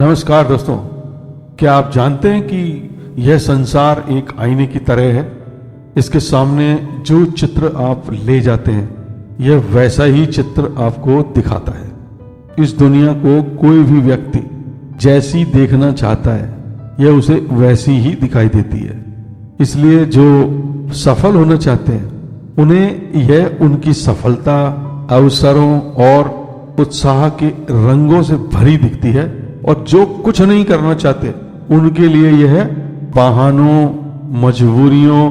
नमस्कार दोस्तों, क्या आप जानते हैं कि यह संसार एक आईने की तरह है। इसके सामने जो चित्र आप ले जाते हैं यह वैसा ही चित्र आपको दिखाता है। इस दुनिया को कोई भी व्यक्ति जैसी देखना चाहता है यह उसे वैसी ही दिखाई देती है। इसलिए जो सफल होना चाहते हैं उन्हें यह उनकी सफलता अवसरों और उत्साह के रंगों से भरी दिखती है, और जो कुछ नहीं करना चाहते उनके लिए यह बहानों, मजबूरियों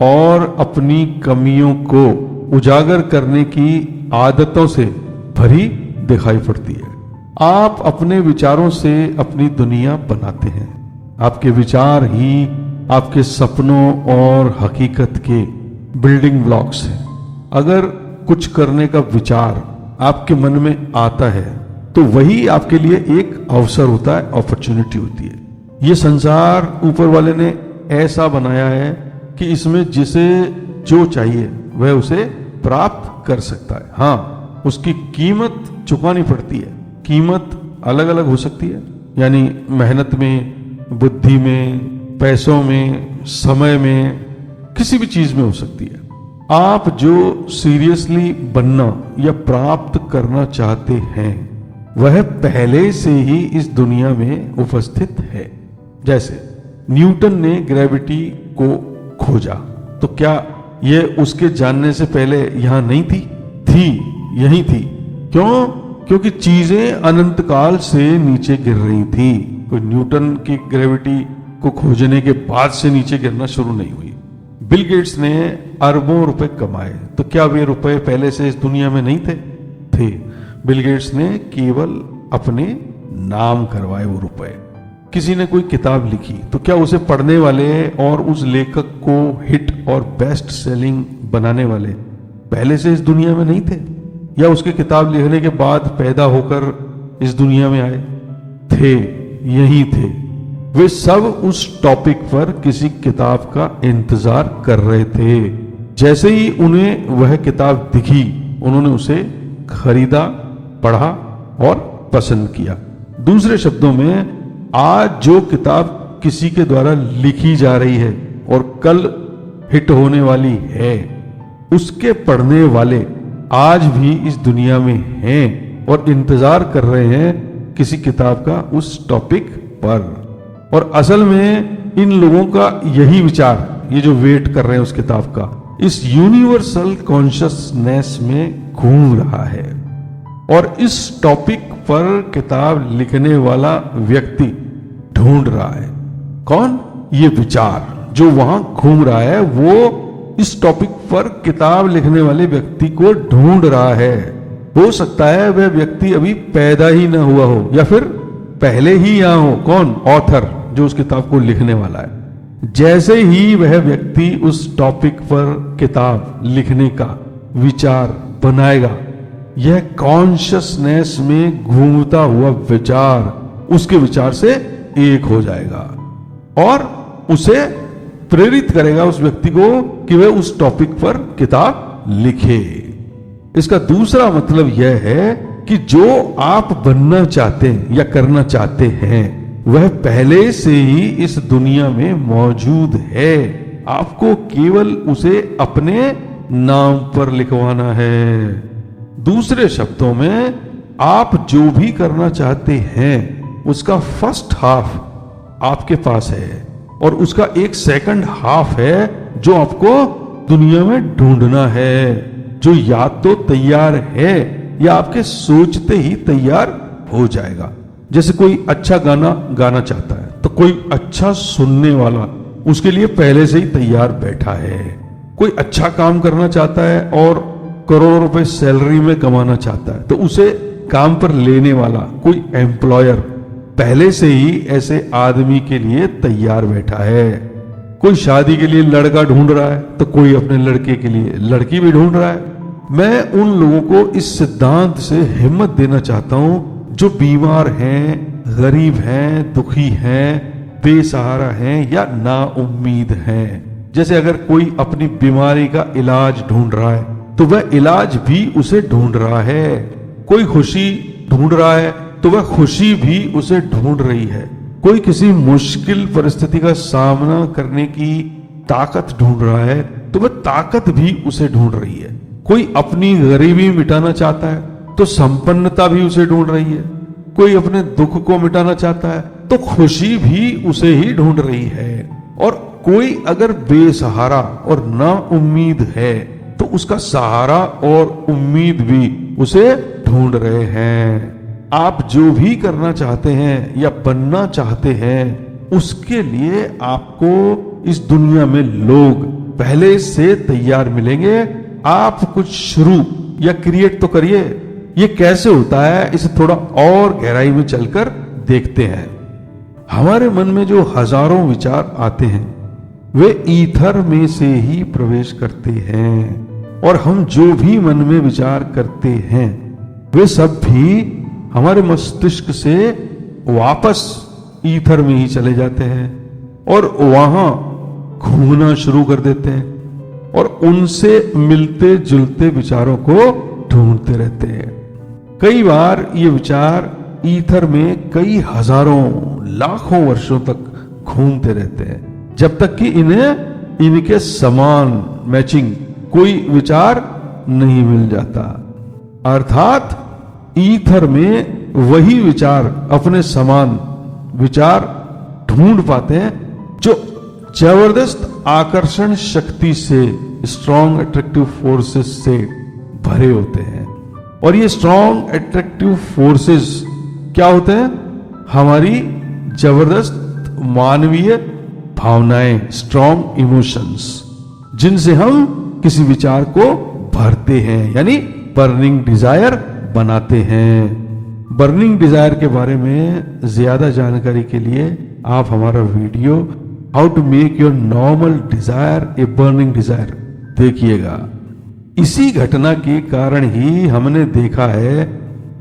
और अपनी कमियों को उजागर करने की आदतों से भरी दिखाई पड़ती है। आप अपने विचारों से अपनी दुनिया बनाते हैं। आपके विचार ही आपके सपनों और हकीकत के बिल्डिंग ब्लॉक्स हैं। अगर कुछ करने का विचार आपके मन में आता है तो वही आपके लिए एक अवसर होता है, अपॉर्चुनिटी होती है। ये संसार ऊपर वाले ने ऐसा बनाया है कि इसमें जिसे जो चाहिए वह उसे प्राप्त कर सकता है। हाँ, उसकी कीमत चुकानी पड़ती है। कीमत अलग अलग हो सकती है, यानी मेहनत में, बुद्धि में, पैसों में, समय में, किसी भी चीज में हो सकती है। आप जो सीरियसली बनना या प्राप्त करना चाहते हैं वह पहले से ही इस दुनिया में उपस्थित है। जैसे न्यूटन ने ग्रेविटी को खोजा, तो क्या यह उसके जानने से पहले यहां नहीं थी? यही थी। क्यों? क्योंकि चीजें अनंत काल से नीचे गिर रही थी। कोई न्यूटन की ग्रेविटी को खोजने के बाद से नीचे गिरना शुरू नहीं हुई। बिल गेट्स ने अरबों रुपए कमाए, तो क्या वे रुपए पहले से इस दुनिया में नहीं थे? बिल गेट्स ने केवल अपने नाम करवाए वो रुपए। किसी ने कोई किताब लिखी, तो क्या उसे पढ़ने वाले और उस लेखक को हिट और बेस्ट सेलिंग बनाने वाले पहले से इस दुनिया में नहीं थे, या उसके किताब लिखने के बाद पैदा होकर इस दुनिया में आए? यही थे। वे सब उस टॉपिक पर किसी किताब का इंतजार कर रहे थे। जैसे ही उन्हें वह किताब दिखी उन्होंने उसे खरीदा, पढ़ा और पसंद किया। दूसरे शब्दों में, आज जो किताब किसी के द्वारा लिखी जा रही है और कल हिट होने वाली है, उसके पढ़ने वाले आज भी इस दुनिया में हैं और इंतजार कर रहे हैं किसी किताब का उस टॉपिक पर। और असल में इन लोगों का यही विचार, ये जो वेट कर रहे हैं उस किताब का, इस यूनिवर्सल कॉन्शियसनेस में घूम रहा है। और इस टॉपिक पर किताब लिखने वाला व्यक्ति ढूंढ रहा है। कौन? ये विचार जो वहां घूम रहा है वो इस टॉपिक पर किताब लिखने वाले व्यक्ति को ढूंढ रहा है। हो सकता है वह व्यक्ति अभी पैदा ही ना हुआ हो, या फिर पहले ही यहां हो। कौन? ऑथर, जो उस किताब को लिखने वाला है। जैसे ही वह व्यक्ति उस टॉपिक पर किताब लिखने का विचार बनाएगा, यह कॉन्शियसनेस में घूमता हुआ विचार उसके विचार से एक हो जाएगा और उसे प्रेरित करेगा उस व्यक्ति को कि वह उस टॉपिक पर किताब लिखे। इसका दूसरा मतलब यह है कि जो आप बनना चाहते हैं या करना चाहते हैं वह पहले से ही इस दुनिया में मौजूद है। आपको केवल उसे अपने नाम पर लिखवाना है। दूसरे शब्दों में, आप जो भी करना चाहते हैं उसका फर्स्ट हाफ आपके पास है और उसका एक सेकंड हाफ है जो आपको दुनिया में ढूंढना है, जो या तो तैयार है या आपके सोचते ही तैयार हो जाएगा। जैसे कोई अच्छा गाना गाना चाहता है तो कोई अच्छा सुनने वाला उसके लिए पहले से ही तैयार बैठा है। कोई अच्छा काम करना चाहता है और करोड़ों रुपए सैलरी में कमाना चाहता है तो उसे काम पर लेने वाला कोई एम्प्लॉयर पहले से ही ऐसे आदमी के लिए तैयार बैठा है। कोई शादी के लिए लड़का ढूंढ रहा है तो कोई अपने लड़के के लिए लड़की भी ढूंढ रहा है। मैं उन लोगों को इस सिद्धांत से हिम्मत देना चाहता हूं जो बीमार हैं, गरीब हैं, दुखी हैं, बेसहारा हैं या नाउम्मीद हैं। जैसे अगर कोई अपनी बीमारी का इलाज ढूंढ रहा है तो वह इलाज भी उसे ढूंढ रहा है। कोई खुशी ढूंढ रहा है तो वह खुशी भी उसे ढूंढ रही है। कोई किसी मुश्किल परिस्थिति का सामना करने की ताकत ढूंढ रहा है तो वह ताकत भी उसे ढूंढ रही है। कोई अपनी गरीबी मिटाना चाहता है तो संपन्नता भी उसे ढूंढ रही है। कोई अपने दुख को मिटाना चाहता है तो खुशी भी उसे ही ढूंढ रही है। और कोई अगर बेसहारा और ना उम्मीद है तो उसका सहारा और उम्मीद भी उसे ढूंढ रहे हैं। आप जो भी करना चाहते हैं या बनना चाहते हैं उसके लिए आपको इस दुनिया में लोग पहले से तैयार मिलेंगे। आप कुछ शुरू या क्रिएट तो करिए। ये कैसे होता है इसे थोड़ा और गहराई में चलकर देखते हैं। हमारे मन में जो हजारों विचार आते हैं वे ईथर में से ही प्रवेश करते हैं और हम जो भी मन में विचार करते हैं वे सब भी हमारे मस्तिष्क से वापस ईथर में ही चले जाते हैं और वहां घूमना शुरू कर देते हैं और उनसे मिलते जुलते विचारों को ढूंढते रहते हैं। कई बार ये विचार ईथर में कई हजारों लाखों वर्षों तक घूमते रहते हैं जब तक कि इन्हें इनके समान मैचिंग कोई विचार नहीं मिल जाता। अर्थात ईथर में वही विचार अपने समान विचार ढूंढ पाते हैं जो जबरदस्त आकर्षण शक्ति से, स्ट्रॉन्ग अट्रैक्टिव फोर्सेस से भरे होते हैं। और ये स्ट्रॉन्ग अट्रैक्टिव फोर्सेस क्या होते हैं? हमारी जबरदस्त मानवीय भावनाएं, स्ट्रॉन्ग इमोशंस, जिनसे हम किसी विचार को भरते हैं, यानी बर्निंग डिजायर बनाते हैं। बर्निंग डिजायर के बारे में ज्यादा जानकारी के लिए आप हमारा video how to make your normal desire a burning desire देखिएगा। इसी घटना के कारण ही हमने देखा है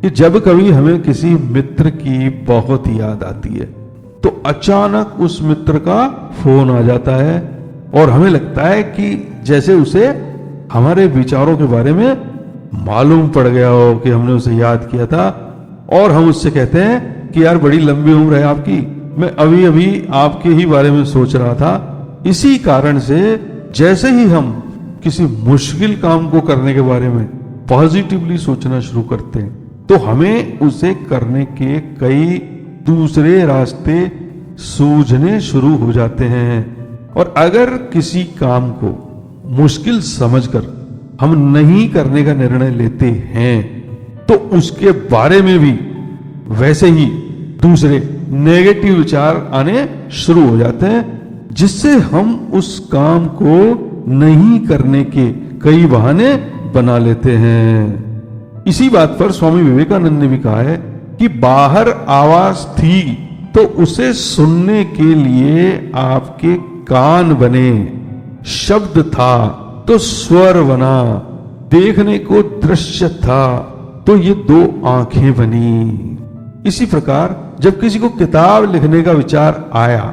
कि जब कभी हमें किसी मित्र की बहुत याद आती है तो अचानक उस मित्र का फोन आ जाता है और हमें लगता है कि जैसे उसे हमारे विचारों के बारे में मालूम पड़ गया हो कि हमने उसे याद किया था। और हम उससे कहते हैं कि यार बड़ी लंबी उम्र है आपकी, मैं अभी अभी आपके ही बारे में सोच रहा था। इसी कारण से जैसे ही हम किसी मुश्किल काम को करने के बारे में पॉजिटिवली सोचना शुरू करते हैं तो हमें उसे करने के कई दूसरे रास्ते सूझने शुरू हो जाते हैं। और अगर किसी काम को मुश्किल समझकर हम नहीं करने का निर्णय लेते हैं तो उसके बारे में भी वैसे ही दूसरे नेगेटिव विचार आने शुरू हो जाते हैं, जिससे हम उस काम को नहीं करने के कई बहाने बना लेते हैं। इसी बात पर स्वामी विवेकानंद ने भी कहा है कि बाहर आवाज थी तो उसे सुनने के लिए आपके कान बने, शब्द था तो स्वर बना, देखने को दृश्य था तो ये दो आंखें बनी। इसी प्रकार जब किसी को किताब लिखने का विचार आया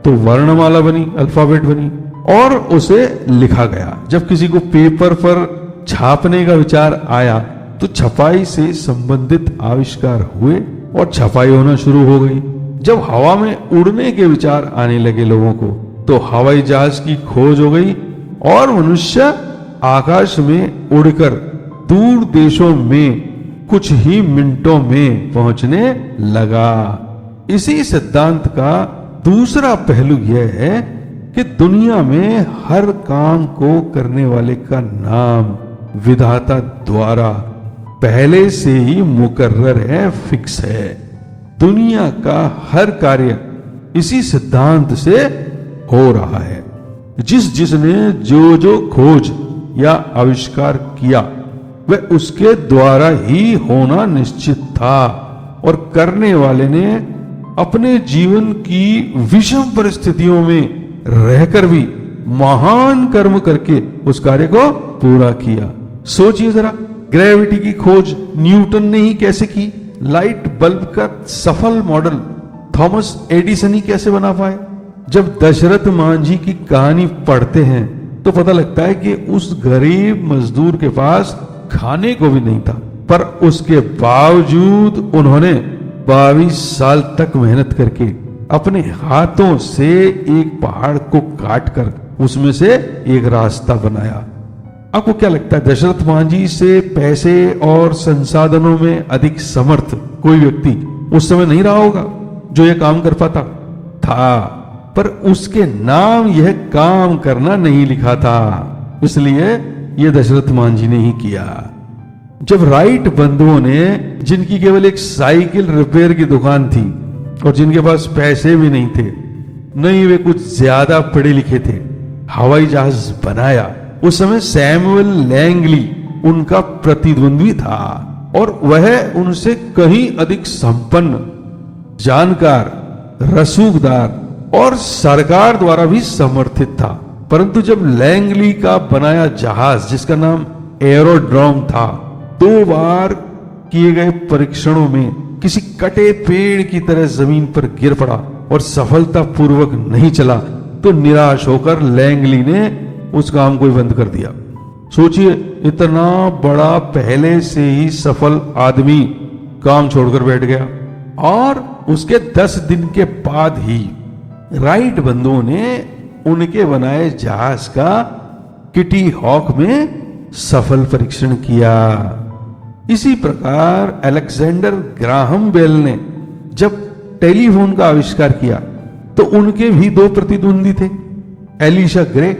तो वर्णमाला बनी, अल्फाबेट बनी और उसे लिखा गया। जब किसी को पेपर पर छापने का विचार आया तो छपाई से संबंधित आविष्कार हुए और छपाई होना शुरू हो गई। जब हवा में उड़ने के विचार आने लगे लोगों को तो हवाई जहाज की खोज हो गई और मनुष्य आकाश में उड़कर दूर देशों में कुछ ही मिनटों में पहुंचने लगा। इसी सिद्धांत का दूसरा पहलू यह है कि दुनिया में हर काम को करने वाले का नाम विधाता द्वारा पहले से ही मुकर्रर है, फिक्स है। दुनिया का हर कार्य इसी सिद्धांत से हो रहा है। जिसने जो खोज या आविष्कार किया वह उसके द्वारा ही होना निश्चित था और करने वाले ने अपने जीवन की विषम परिस्थितियों में रहकर भी महान कर्म करके उस कार्य को पूरा किया। सोचिए जरा, ग्रेविटी की खोज न्यूटन ने ही कैसे की? लाइट बल्ब का सफल मॉडल थॉमस एडिसन ही कैसे बना पाए? जब दशरथ मांझी की कहानी पढ़ते हैं तो पता लगता है कि उस गरीब मजदूर के पास खाने को भी नहीं था, पर उसके बावजूद उन्होंने 22 साल तक मेहनत करके अपने हाथों से एक पहाड़ को काटकर उसमें से एक रास्ता बनाया। आपको क्या लगता है, दशरथ मांझी से पैसे और संसाधनों में अधिक समर्थ कोई व्यक्ति उस समय नहीं रहा होगा जो यह काम कर पाता था, पर उसके नाम यह काम करना नहीं लिखा था, इसलिए यह दशरथ मांझी ने ही किया। जब राइट बंधुओं ने, जिनकी केवल एक साइकिल रिपेयर की दुकान थी और जिनके पास पैसे भी नहीं थे, नहीं वे कुछ ज्यादा पढ़े लिखे थे, हवाई जहाज बनाया, उस समय सैमुअल लैंगली उनका प्रतिद्वंद्वी था और वह उनसे कहीं अधिक संपन्न, जानकार, रसूखदार और सरकार द्वारा भी समर्थित था। परंतु जब लैंगली का बनाया जहाज, जिसका नाम एरोड्रोम था, 2 बार किए गए परीक्षणों में किसी कटे पेड़ की तरह जमीन पर गिर पड़ा और सफलतापूर्वक नहीं चला, तो निराश होकर लैंगली ने उस काम को बंद कर दिया। सोचिए, इतना बड़ा पहले से ही सफल आदमी काम छोड़कर बैठ गया और उसके 10 दिन के बाद ही राइट बंधुओं ने उनके बनाए जहाज का किटी हॉक में सफल परीक्षण किया। इसी प्रकार अलेक्जेंडर ग्राहम बेल ने जब टेलीफोन का आविष्कार किया तो उनके भी 2 प्रतिद्वंदी थे, एलिशा ग्रे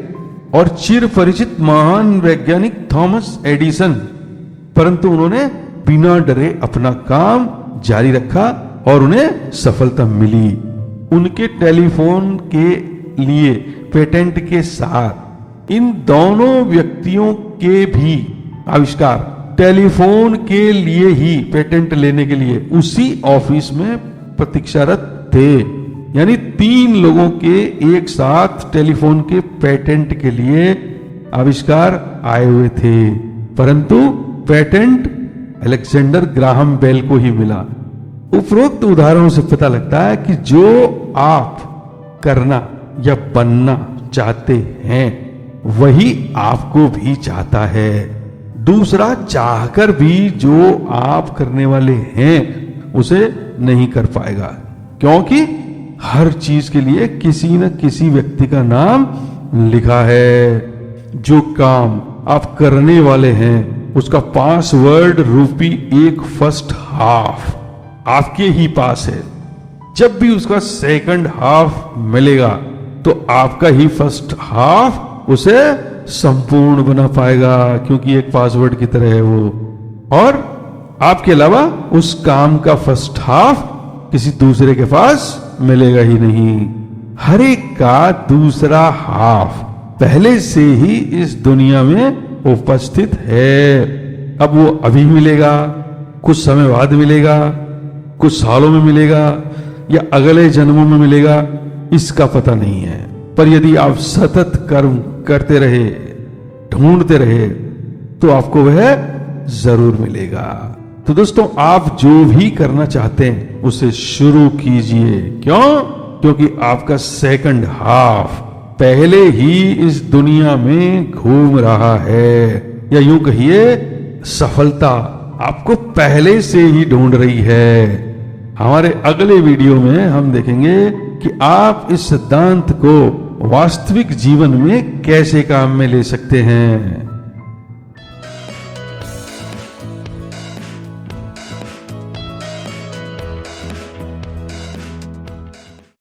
और चिर परिचित महान वैज्ञानिक थॉमस एडिसन, परंतु उन्होंने बिना डरे अपना काम जारी रखा और उन्हें सफलता मिली। उनके टेलीफोन के लिए पेटेंट के साथ इन दोनों व्यक्तियों के भी आविष्कार टेलीफोन के लिए ही पेटेंट लेने के लिए उसी ऑफिस में प्रतीक्षारत थे। यानी 3 लोगों के एक साथ टेलीफोन के पेटेंट के लिए आविष्कार आए हुए थे, परंतु पेटेंट अलेक्जेंडर ग्राहम बेल को ही मिला। उपरोक्त उदाहरणों से पता लगता है कि जो आप करना या बनना चाहते हैं वही आपको भी चाहता है। दूसरा चाहकर भी जो आप करने वाले हैं उसे नहीं कर पाएगा, क्योंकि हर चीज के लिए किसी न किसी व्यक्ति का नाम लिखा है। जो काम आप करने वाले हैं उसका पासवर्ड रूपी एक फर्स्ट हाफ आपके ही पास है। जब भी उसका सेकंड हाफ मिलेगा तो आपका ही फर्स्ट हाफ उसे संपूर्ण बना पाएगा, क्योंकि एक पासवर्ड की तरह है वो, और आपके अलावा उस काम का फर्स्ट हाफ किसी दूसरे के पास मिलेगा ही नहीं। हर एक का दूसरा हाफ पहले से ही इस दुनिया में उपस्थित है। अब वो अभी मिलेगा, कुछ समय बाद मिलेगा, कुछ सालों में मिलेगा या अगले जन्मों में मिलेगा, इसका पता नहीं है। पर यदि आप सतत कर्म करते रहे, ढूंढते रहे, तो आपको वह जरूर मिलेगा। तो दोस्तों, आप जो भी करना चाहते हैं उसे शुरू कीजिए। क्यों? क्योंकि आपका सेकंड हाफ पहले ही इस दुनिया में घूम रहा है, या यूं कहिए सफलता आपको पहले से ही ढूंढ रही है। हमारे अगले वीडियो में हम देखेंगे कि आप इस सिद्धांत को वास्तविक जीवन में कैसे काम में ले सकते हैं।